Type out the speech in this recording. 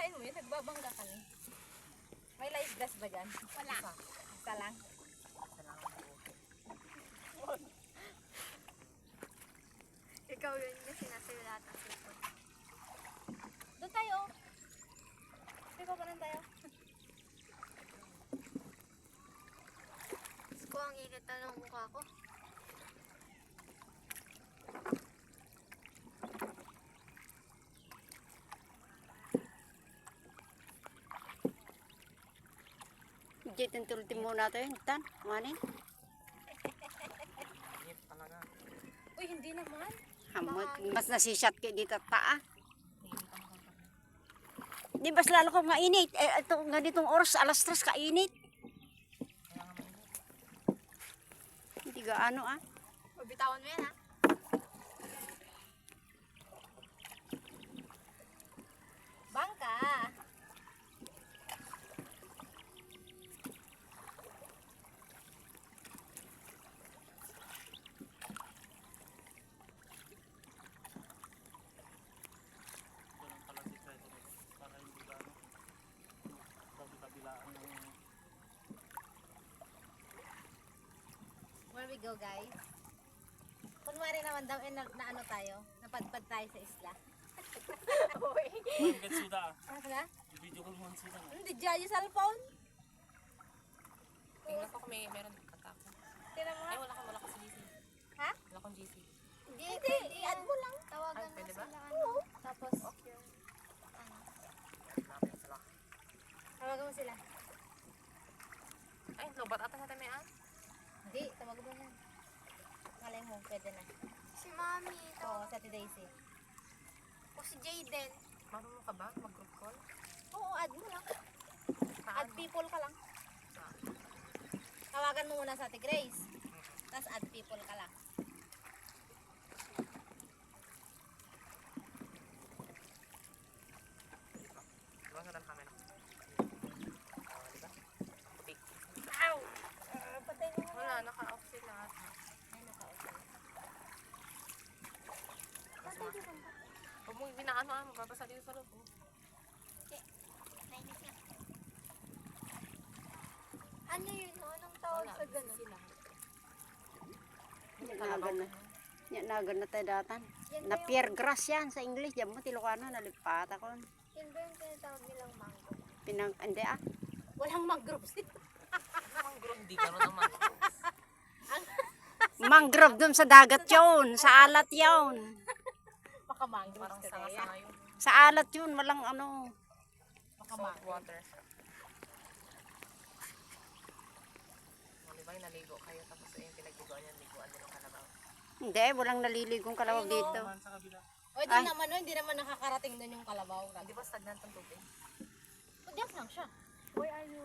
Sirain mo yun, nagbabangga ka na. May life gas ba dyan? Wala. Isa lang. Ikaw yun yung sinasayo lahat ng cellphone. Doon tayo. Sige pa lang tayo. Diyos ko, ang init na ng mukha ko. Diyan tentulti muna tayo. Tan, manin. Uy, hindi naman. Hamot. Mas nasisat kayo dito taa. Di bas lalo ko mainit. Ito ganitong oras, alas 3 kainit. Hindi gaano Mabitawan mo yan ha. Bangka. Where we go, guys? Kunwari naman daw, na ano tayo? Napadpad tayo sa isla. Uy. Get suda. Ano na? Video call mo suda. Hindi dyan yung cellphone. Tingnan ko kung meron katak. Tira mo Ay, nga. wala akong GC. Ha? Wala akong GC. Hindi, Hindi, i-add mo lang. Tawagan Ay, mo pwede ba? sila ano. Tapos, Tawagan mo sila. Ay, lobat ata sa tayo Hindi, tawagan mo na. Malay mo, pwede na. si Mami. Oo, sa Ate Daisy. O si Jayden. Marunong ka ba mag-group call? Oo, add mo lang. Saan? Add people ka lang. Tawagan mo muna sa Ate Grace. Tapos add people ka lang. Diba sa lang camera? Diba? Putik. Ow! Patay mo Wala, naka-off sila. Ay, naka-open. Huwag mong binaano mababasa dito sa loob. Nainis nga. Ano yun? No? Anong tawag sa gano'n? Sila. Nagan na. Nagan na tayo datan. Yan Na ba yung, Pierre Grass yan sa English. Diyan mo Tilocano nalipat ako. yan ba yung tinatawag nilang mango? Hindi Walang mag-group sila. Ang group, hindi gano'n naman. Mangrove dun sa dagat yun. Sa alat yun. Baka mangroves Parang ka sanga-sanga yun. Sa alat yun. Walang ano. Baka Salt mangroves. water. Diba yung naligo kayo tapos yung pinagliguan niya, liguan din ng kalabaw. Hindi, walang naliligong kalawag Ayun, dito. Sa kabila. O, di Ay. naman, no, hindi naman nakakarating doon yung kalabaw. Di ba stagnant ang tubig? O, diyan lang siya. Why are you